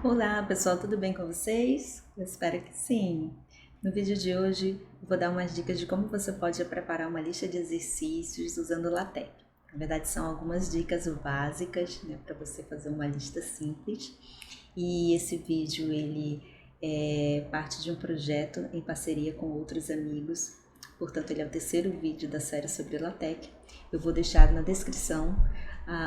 Olá pessoal, tudo bem com vocês? Eu espero que sim. No vídeo de hoje eu vou dar umas dicas de como você pode preparar uma lista de exercícios usando o LaTeX. Na verdade são algumas dicas básicas, né, para você fazer uma lista simples. E esse vídeo ele é parte de um projeto em parceria com outros amigos. Portanto, ele é o terceiro vídeo da série sobre LaTeX. Eu vou deixar na descrição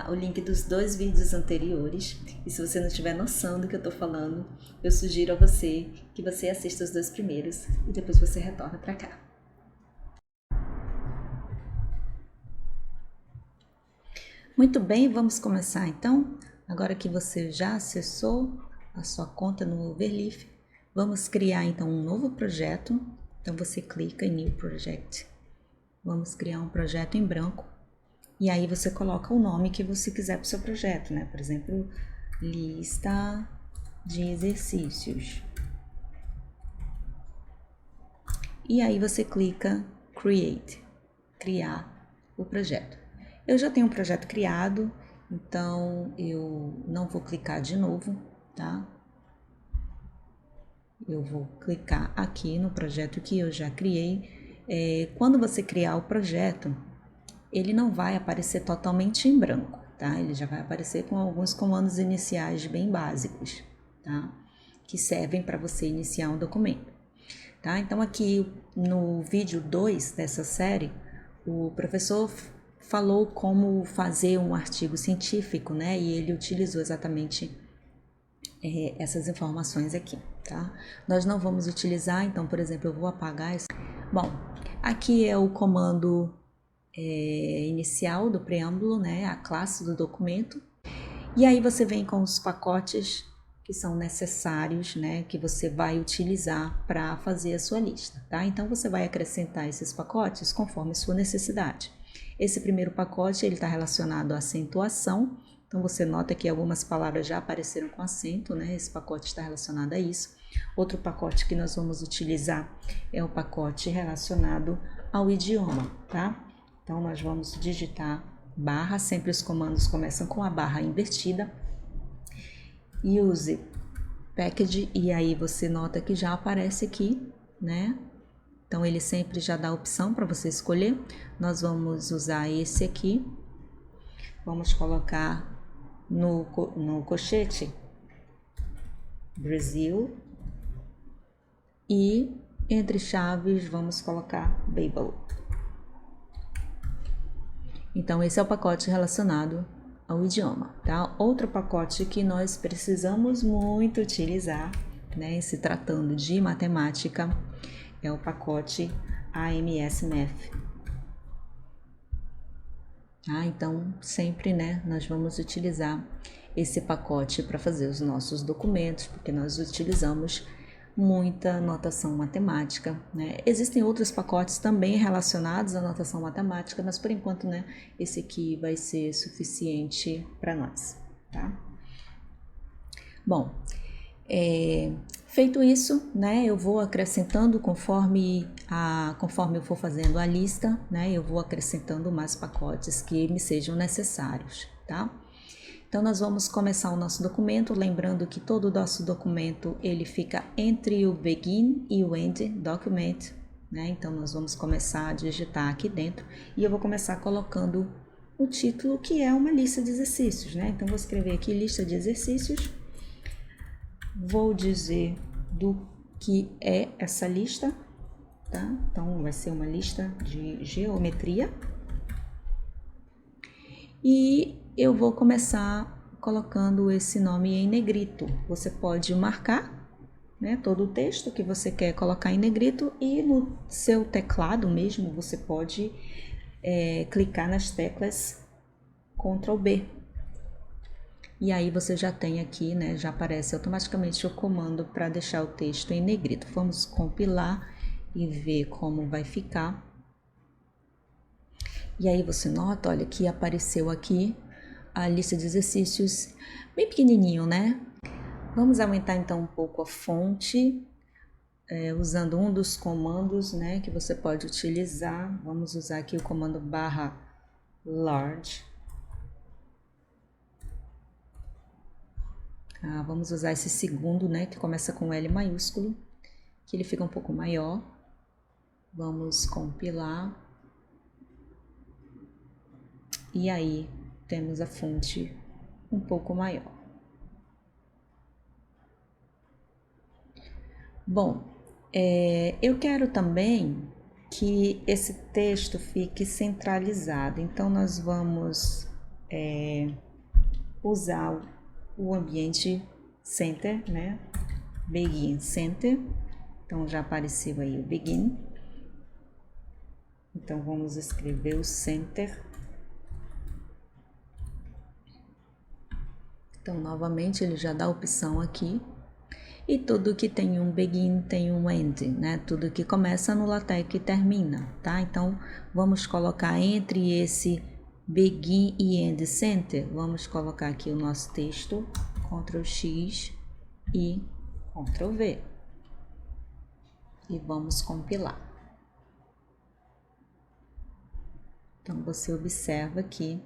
o link dos dois vídeos anteriores. E se você não tiver noção do que eu estou falando, eu sugiro a você que você assista os dois primeiros e depois você retorna para cá. Muito bem, vamos começar então. Agora que você já acessou a sua conta no Overleaf, vamos criar então um novo projeto. Então você clica em New Project. Vamos criar um projeto em branco. E aí você coloca o nome que você quiser para o seu projeto, né? Por exemplo, lista de exercícios. E aí você clica Create, criar o projeto. Eu já tenho um projeto criado, então eu não vou clicar de novo, tá? Eu vou clicar aqui no projeto que eu já criei. Quando você criar o projeto, ele não vai aparecer totalmente em branco, tá? Ele já vai aparecer com alguns comandos iniciais bem básicos, tá? Que servem para você iniciar um documento, tá? Então aqui no vídeo 2 dessa série, o professor falou como fazer um artigo científico, né? E ele utilizou exatamente essas informações aqui, tá? Nós não vamos utilizar, então, por exemplo, eu vou apagar isso. Bom, aqui é o comando inicial do preâmbulo, né, a classe do documento, e aí você vem com os pacotes que são necessários, né, que você vai utilizar para fazer a sua lista, tá? Então você vai acrescentar esses pacotes conforme sua necessidade. Esse primeiro pacote ele está relacionado à acentuação, então você nota que algumas palavras já apareceram com acento, né? Esse pacote está relacionado a isso. Outro pacote que nós vamos utilizar é o pacote relacionado ao idioma, tá? Então, nós vamos digitar barra, sempre os comandos começam com a barra invertida. Use package, e aí você nota que já aparece aqui, né? Então, ele sempre já dá a opção para você escolher. Nós vamos usar esse aqui. Vamos colocar no colchete Brasil. E entre chaves vamos colocar Babel. Então, esse é o pacote relacionado ao idioma, tá? Outro pacote que nós precisamos muito utilizar, né, se tratando de matemática, é o pacote AMS-Math. Tá? Então, sempre, né, nós vamos utilizar esse pacote para fazer os nossos documentos, porque nós utilizamos muita notação matemática, né? Existem outros pacotes também relacionados à notação matemática, mas por enquanto, né, esse aqui vai ser suficiente para nós, tá? Bom, feito isso, né, eu vou acrescentando conforme eu for fazendo a lista, né, eu vou acrescentando mais pacotes que me sejam necessários, tá? Então, nós vamos começar o nosso documento, lembrando que todo o nosso documento, ele fica entre o begin e o end document, né? Então, nós vamos começar a digitar aqui dentro e eu vou começar colocando o título, que é uma lista de exercícios, né? Então, vou escrever aqui lista de exercícios, vou dizer do que é essa lista, tá? Então, vai ser uma lista de geometria. E eu vou começar colocando esse nome em negrito. Você pode marcar, né, todo o texto que você quer colocar em negrito e no seu teclado mesmo você pode clicar nas teclas Ctrl B. E aí você já tem aqui, né, já aparece automaticamente o comando para deixar o texto em negrito. Vamos compilar e ver como vai ficar. E aí você nota, olha, que apareceu aqui a lista de exercícios bem pequenininho, né? Vamos aumentar então um pouco a fonte, usando um dos comandos, né, que você pode utilizar. Vamos usar aqui o comando barra large. Vamos usar esse segundo, né, que começa com L maiúsculo, que ele fica um pouco maior. Vamos compilar. E aí temos a fonte um pouco maior. Bom, eu quero também que esse texto fique centralizado, então nós vamos usar o ambiente center, né? Begin center. Então já apareceu aí o begin. Então vamos escrever o center. Então novamente ele já dá a opção aqui. E tudo que tem um begin tem um end, né? Tudo que começa no LaTeX termina, tá? Então vamos colocar entre esse begin e end center, vamos colocar aqui o nosso texto, Ctrl X e Ctrl V. E vamos compilar. Então você observa aqui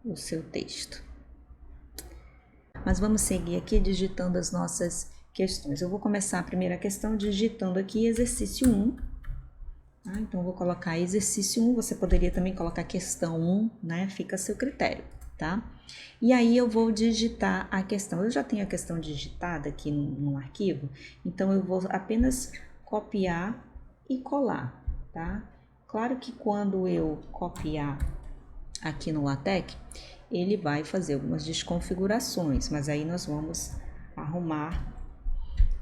o seu texto. Mas vamos seguir aqui digitando as nossas questões. Eu vou começar a primeira questão digitando aqui exercício 1. Tá? Então, eu vou colocar exercício 1, você poderia também colocar questão 1, né? Fica a seu critério, tá? E aí eu vou digitar a questão. Eu já tenho a questão digitada aqui no arquivo, então eu vou apenas copiar e colar, tá? Claro que quando eu copiar aqui no LaTeX, ele vai fazer algumas desconfigurações, mas aí nós vamos arrumar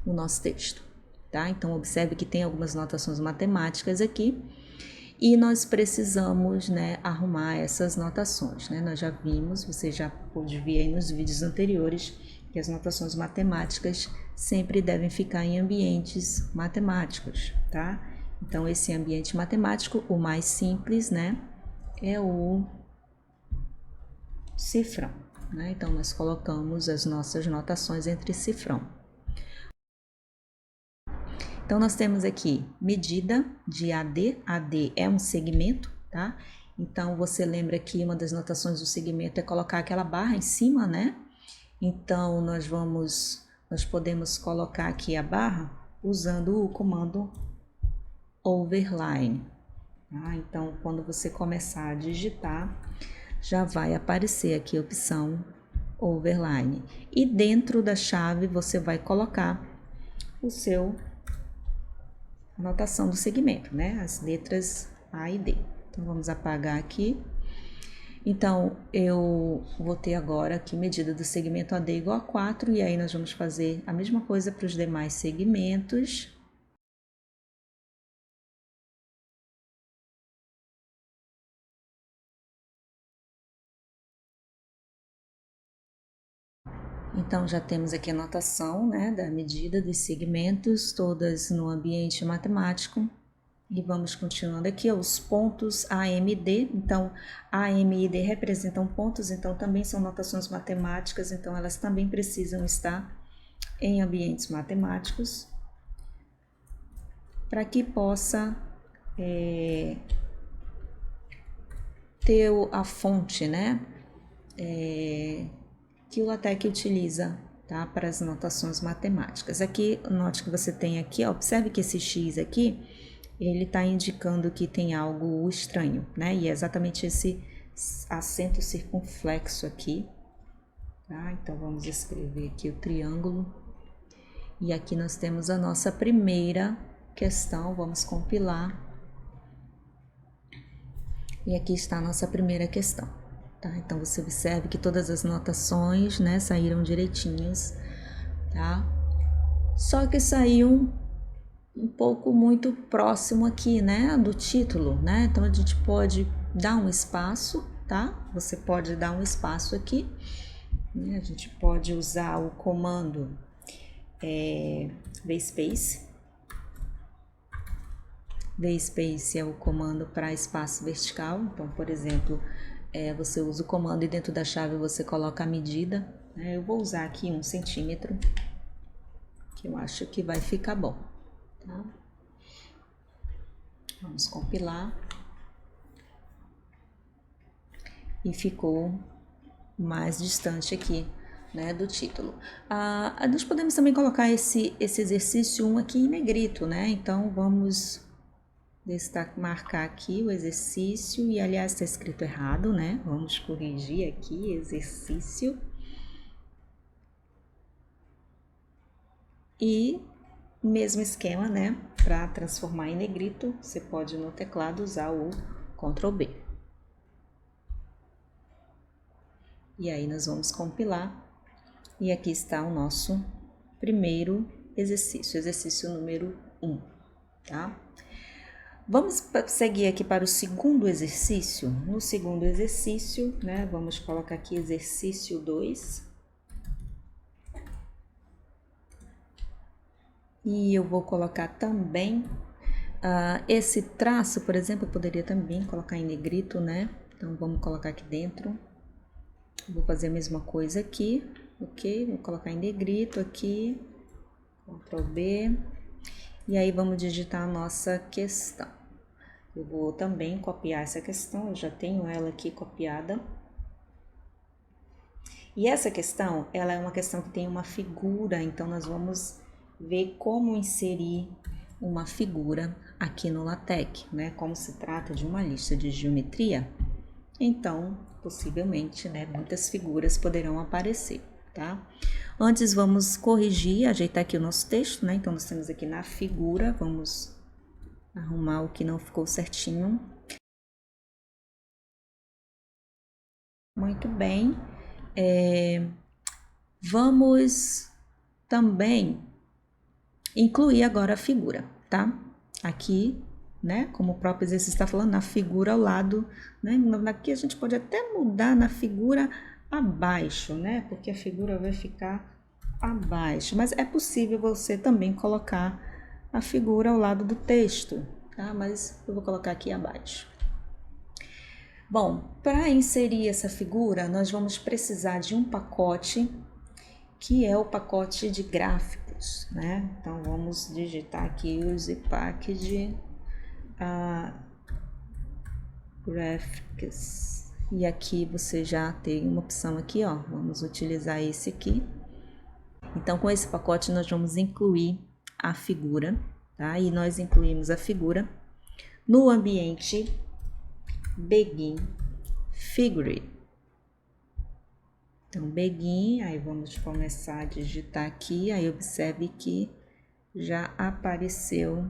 o nosso texto, tá? Então, observe que tem algumas notações matemáticas aqui e nós precisamos, né, arrumar essas notações, né? Nós já vimos, você já pôde ver aí nos vídeos anteriores, que as notações matemáticas sempre devem ficar em ambientes matemáticos, tá? Então, esse ambiente matemático, o mais simples, né, é o cifrão, né? Então, nós colocamos as nossas notações entre cifrão. Então, nós temos aqui medida de AD. AD é um segmento, tá? Então, você lembra que uma das notações do segmento é colocar aquela barra em cima, né? Então, nós podemos colocar aqui a barra usando o comando overline. Tá? Então, quando você começar a digitar, já vai aparecer aqui a opção overline. E dentro da chave você vai colocar a notação do segmento, né? As letras A e D. Então vamos apagar aqui. Então eu vou ter agora aqui medida do segmento AD igual a 4 e aí nós vamos fazer a mesma coisa para os demais segmentos. Então, já temos aqui a notação, né, da medida dos segmentos, todas no ambiente matemático. E vamos continuando aqui, os pontos AMD. Então, AM e D representam pontos, então também são notações matemáticas, então elas também precisam estar em ambientes matemáticos para que possa ter a fonte, né? Que o LaTeX utiliza, tá, para as notações matemáticas. Aqui, note que você tem aqui, ó, observe que esse X aqui, ele está indicando que tem algo estranho, né? E é exatamente esse acento circunflexo aqui, tá? Então, vamos escrever aqui o triângulo. E aqui nós temos a nossa primeira questão, vamos compilar. E aqui está a nossa primeira questão. Tá? Então, você observe que todas as notações, né, saíram direitinhas, tá? Só que saiu um pouco muito próximo aqui, né, do título, né? Então, a gente pode dar um espaço, tá? Você pode dar um espaço aqui, né? A gente pode usar o comando VSpace. VSpace é o comando para espaço vertical. Então, por exemplo, você usa o comando e dentro da chave você coloca a medida. Eu vou usar aqui 1 centímetro, que eu acho que vai ficar bom. Tá? Vamos compilar. E ficou mais distante aqui né, do título. Nós podemos também colocar esse exercício 1 aqui em negrito, né? Então vamos marcar aqui o exercício, e aliás está escrito errado, né? Vamos corrigir aqui, exercício. E mesmo esquema, né? Para transformar em negrito, você pode no teclado usar o Ctrl B. E aí nós vamos compilar. E aqui está o nosso primeiro exercício, exercício número 1, tá? Vamos seguir aqui para o segundo exercício. No segundo exercício, né, vamos colocar aqui exercício 2. E eu vou colocar também esse traço, por exemplo, eu poderia também colocar em negrito, né? Então vamos colocar aqui dentro. Vou fazer a mesma coisa aqui, ok? Vou colocar em negrito aqui, Ctrl B. E aí vamos digitar a nossa questão. Eu vou também copiar essa questão, eu já tenho ela aqui copiada. E essa questão, ela é uma questão que tem uma figura, então nós vamos ver como inserir uma figura aqui no LaTeX, né? Como se trata de uma lista de geometria, então, possivelmente, né, muitas figuras poderão aparecer, tá? Antes, vamos corrigir, ajeitar aqui o nosso texto, né? Então, nós temos aqui na figura, vamos arrumar o que não ficou certinho. Muito bem. Vamos também incluir agora a figura, tá? Aqui, né, como o próprio exercício está falando, na figura ao lado, né? Aqui a gente pode até mudar na figura abaixo, né? Porque a figura vai ficar abaixo, mas é possível você também colocar a figura ao lado do texto, tá? Mas eu vou colocar aqui abaixo. Bom, para inserir essa figura, nós vamos precisar de um pacote, que é o pacote de gráficos, né? Então, vamos digitar aqui use package graphics. E aqui você já tem uma opção aqui, ó. Vamos utilizar esse aqui. Então, com esse pacote, nós vamos incluir a figura, tá? E nós incluímos a figura no ambiente Begin Figure. Então, Begin, aí vamos começar a digitar aqui, aí observe que já apareceu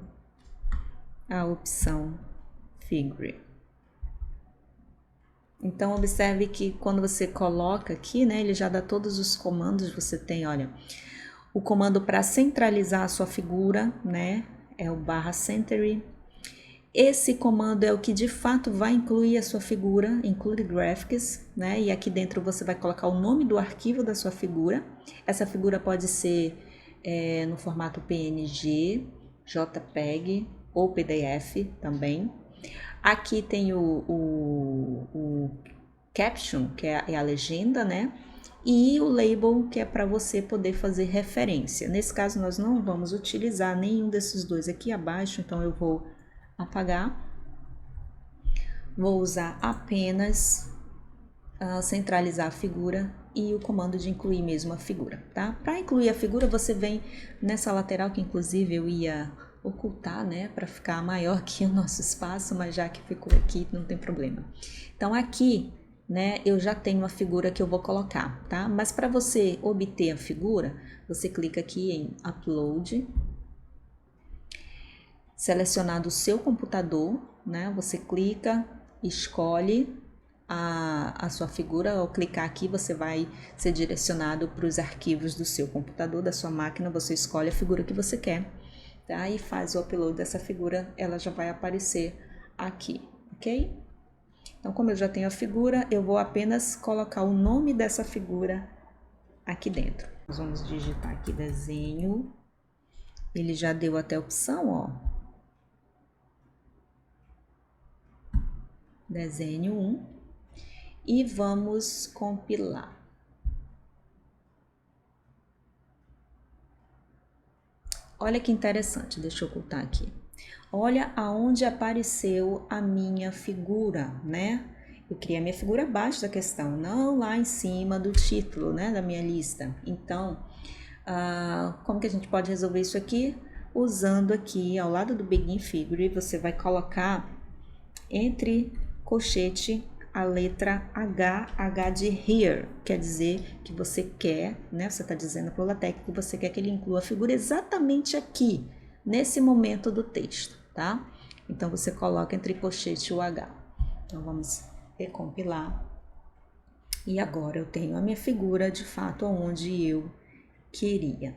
a opção Figure. Então, observe que quando você coloca aqui, né, ele já dá todos os comandos. Você tem, olha, o comando para centralizar a sua figura, né, é o /centery. Esse comando é o que de fato vai incluir a sua figura, include graphics, né? E aqui dentro você vai colocar o nome do arquivo da sua figura. Essa figura pode ser no formato PNG, JPEG ou PDF também. Aqui tem o caption, que é a legenda, né? E o label, que é para você poder fazer referência. Nesse caso, nós não vamos utilizar nenhum desses dois aqui abaixo, então eu vou apagar. Vou usar apenas centralizar a figura e o comando de incluir mesmo a figura, tá? Para incluir a figura, você vem nessa lateral, que inclusive eu ia ocultar, né, para ficar maior aqui o nosso espaço, mas já que ficou aqui, não tem problema. Então aqui, né, eu já tenho a figura que eu vou colocar, tá? Mas para você obter a figura, você clica aqui em Upload, selecionado o seu computador, né? Você clica, escolhe a sua figura. Ao clicar aqui, você vai ser direcionado para os arquivos do seu computador, da sua máquina. Você escolhe a figura que você quer, tá? E faz o upload dessa figura, ela já vai aparecer aqui, ok? Então, como eu já tenho a figura, eu vou apenas colocar o nome dessa figura aqui dentro. Nós vamos digitar aqui desenho. Ele já deu até a opção, ó. Desenho 1 e vamos compilar. Olha que interessante, deixa eu ocultar aqui. Olha aonde apareceu a minha figura, né? Eu criei a minha figura abaixo da questão, não lá em cima do título, né, da minha lista. Então, como que a gente pode resolver isso aqui? Usando aqui, ao lado do begin figure, você vai colocar entre colchete a letra H, H de here, quer dizer que você quer, né? Você está dizendo para o LaTeX que você quer que ele inclua a figura exatamente aqui, nesse momento do texto, tá? Então, você coloca entre colchete o H. Então, vamos recompilar. E agora eu tenho a minha figura, de fato, onde eu queria,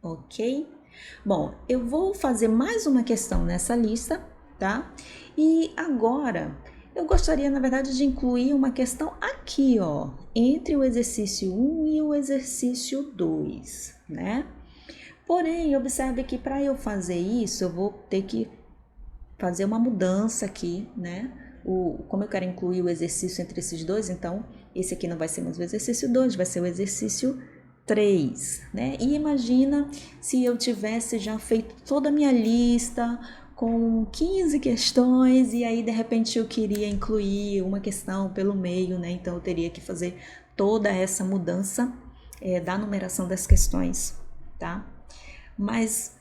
ok? Bom, eu vou fazer mais uma questão nessa lista, tá? E agora, eu gostaria, na verdade, de incluir uma questão aqui, ó, entre o exercício 1 e o exercício 2, né? Porém, observe que para eu fazer isso, eu vou ter que fazer uma mudança aqui, né? Como eu quero incluir o exercício entre esses dois, então esse aqui não vai ser mais o exercício 2, vai ser o exercício 3, né? E imagina se eu tivesse já feito toda a minha lista com 15 questões e aí de repente eu queria incluir uma questão pelo meio, né? Então eu teria que fazer toda essa mudança da numeração das questões, tá? Mas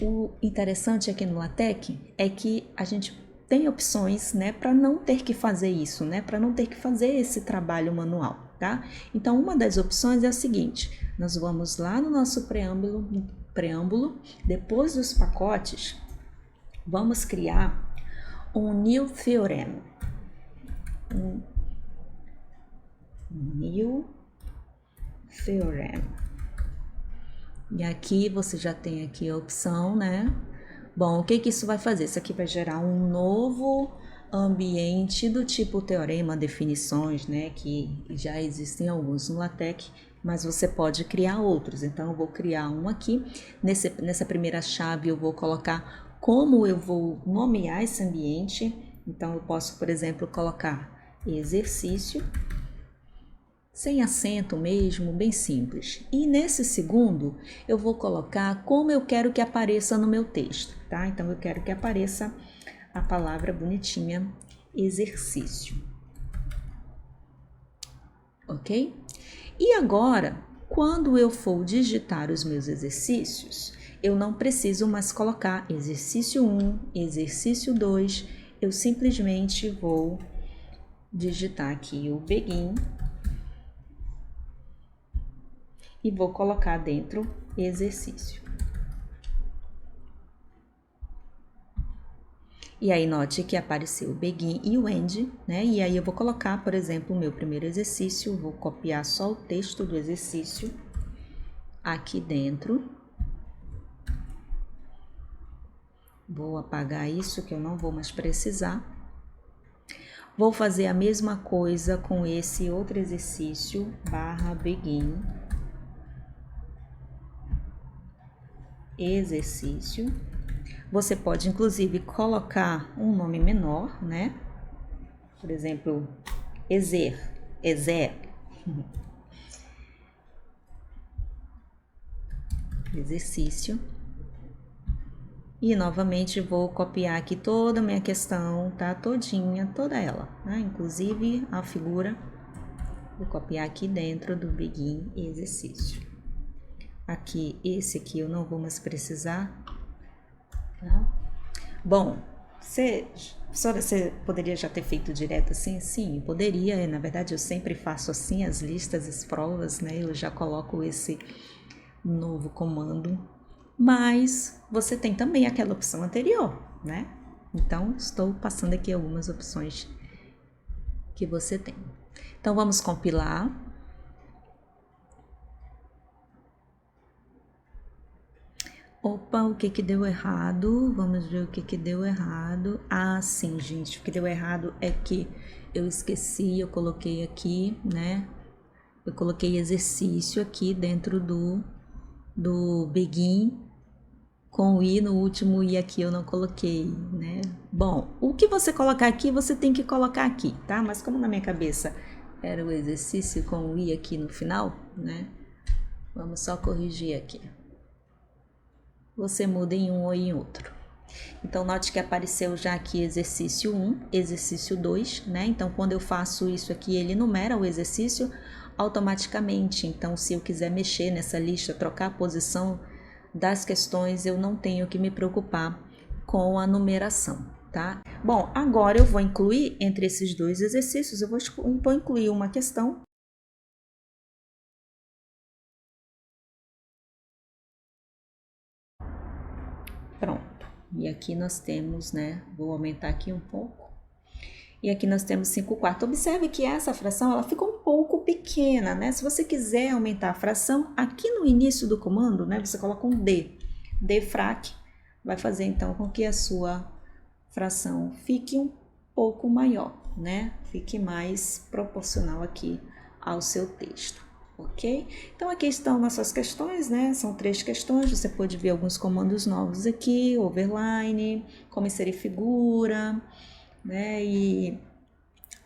o interessante aqui no LaTeX é que a gente tem opções, né, para não ter que fazer isso, né, para não ter que fazer esse trabalho manual, tá? Então, uma das opções é a seguinte: nós vamos lá no nosso preâmbulo, depois dos pacotes, vamos criar um new theorem. Um new theorem. E aqui você já tem aqui a opção, né? Bom, o que que isso vai fazer? Isso aqui vai gerar um novo ambiente do tipo teorema, definições, né? Que já existem alguns no LaTeX, mas você pode criar outros. Então, eu vou criar um aqui. Nessa primeira chave, eu vou colocar como eu vou nomear esse ambiente. Então, eu posso, por exemplo, colocar exercício, sem acento mesmo, bem simples. E nesse segundo, eu vou colocar como eu quero que apareça no meu texto, tá? Então, eu quero que apareça a palavra bonitinha, exercício. Ok? E agora, quando eu for digitar os meus exercícios, eu não preciso mais colocar exercício 1, exercício 2, eu simplesmente vou digitar aqui o begin e vou colocar dentro exercício. E aí note que apareceu o begin e o end, né? E aí eu vou colocar, por exemplo, o meu primeiro exercício, vou copiar só o texto do exercício aqui dentro. Vou apagar isso que eu não vou mais precisar. Vou fazer a mesma coisa com esse outro exercício, /begin, exercício. Você pode, inclusive, colocar um nome menor, né? Por exemplo, exer. Exercício. E, novamente, vou copiar aqui toda a minha questão, tá? Todinha, toda ela, né? Inclusive a figura. Vou copiar aqui dentro do begin exercício. Aqui, esse aqui eu não vou mais precisar. Tá? Bom, professora, você poderia já ter feito direto assim? Sim, poderia. Na verdade, eu sempre faço assim as listas, as provas, né? Eu já coloco esse novo comando. Mas você tem também aquela opção anterior, né? Então, estou passando aqui algumas opções que você tem. Então, vamos compilar. Opa, o que deu errado? Vamos ver o que deu errado. Ah, sim, gente, o que deu errado é que eu esqueci, eu coloquei aqui, né? Eu coloquei exercício aqui dentro do begin com o i no último e aqui eu não coloquei, né? Bom, o que você colocar aqui, você tem que colocar aqui, tá? Mas como na minha cabeça era o exercício com o i aqui no final, né? Vamos só corrigir aqui. Você muda em um ou em outro, Então, note que apareceu já aqui exercício 1, exercício 2, né? Então, quando eu faço isso aqui, ele numera o exercício automaticamente. Então, se eu quiser mexer nessa lista, trocar a posição das questões, eu não tenho que me preocupar com a numeração, tá? Bom, agora eu vou incluir entre esses dois exercícios, eu vou incluir uma questão. Pronto. E aqui nós temos, né? Vou aumentar aqui um pouco. E aqui nós temos 5/4. Observe que essa fração ela fica um pouco pequena, né? Se você quiser aumentar a fração, aqui no início do comando, né? Você coloca um D. Dfrac vai fazer então com que a sua fração fique um pouco maior, né? Fique mais proporcional aqui ao seu texto, ok? Então aqui estão nossas questões, né? São 3 questões, você pode ver alguns comandos novos aqui, overline, como inserir figura, né? E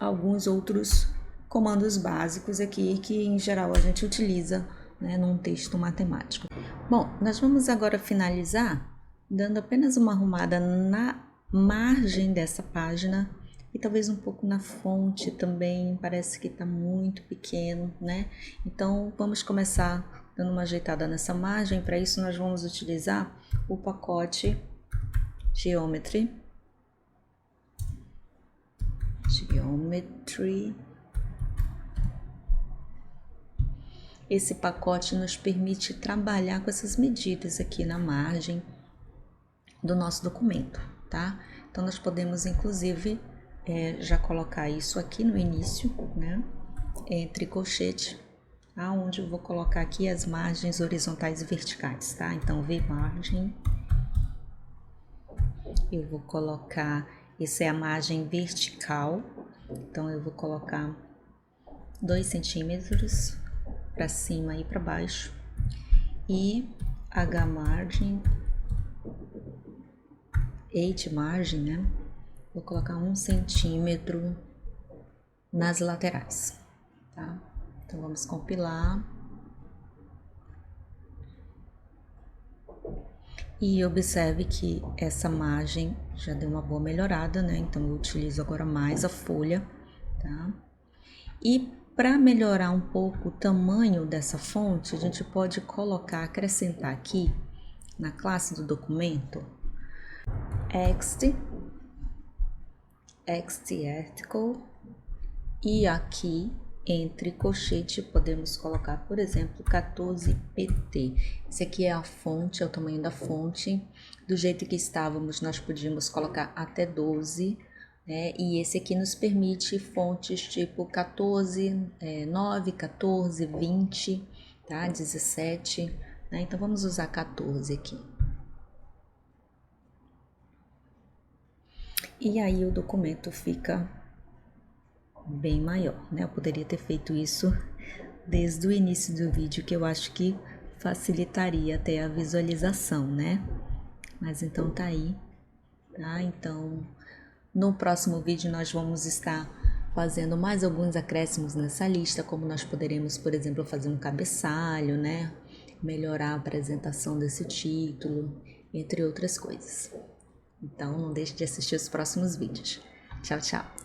alguns outros comandos básicos aqui que em geral a gente utiliza, né, num texto matemático. Bom, nós vamos agora finalizar dando apenas uma arrumada na margem dessa página e talvez um pouco na fonte também, parece que está muito pequeno, né? Então vamos começar dando uma ajeitada nessa margem. Para isso nós vamos utilizar o pacote Geometry. Esse pacote nos permite trabalhar com essas medidas aqui na margem do nosso documento, tá? Então, nós podemos, inclusive, já colocar isso aqui no início, né? Entre colchete, aonde eu vou colocar aqui as margens horizontais e verticais, tá? Então, V margem, eu vou colocar, essa é a margem vertical, então eu vou colocar 2 centímetros para cima e para baixo, e H margem, H margem, né? Vou colocar 1 centímetro nas laterais, tá? Então vamos compilar. E observe que essa margem já deu uma boa melhorada, né? Então eu utilizo agora mais a folha, tá? E para melhorar um pouco o tamanho dessa fonte, a gente pode colocar, acrescentar aqui na classe do documento, Article, e aqui entre colchete podemos colocar, por exemplo, 14pt. Esse aqui é a fonte, é o tamanho da fonte. Do jeito que estávamos, nós podíamos colocar até 12, né? E esse aqui nos permite fontes tipo 14, 9, 14, 20, tá? 17, né? Então vamos usar 14 aqui. E aí o documento fica bem maior, né? Eu poderia ter feito isso desde o início do vídeo, que eu acho que facilitaria até a visualização, né? Mas então tá aí, tá? Então, no próximo vídeo nós vamos estar fazendo mais alguns acréscimos nessa lista, como nós poderemos, por exemplo, fazer um cabeçalho, né? Melhorar a apresentação desse título, entre outras coisas. Então, não deixe de assistir os próximos vídeos. Tchau, tchau!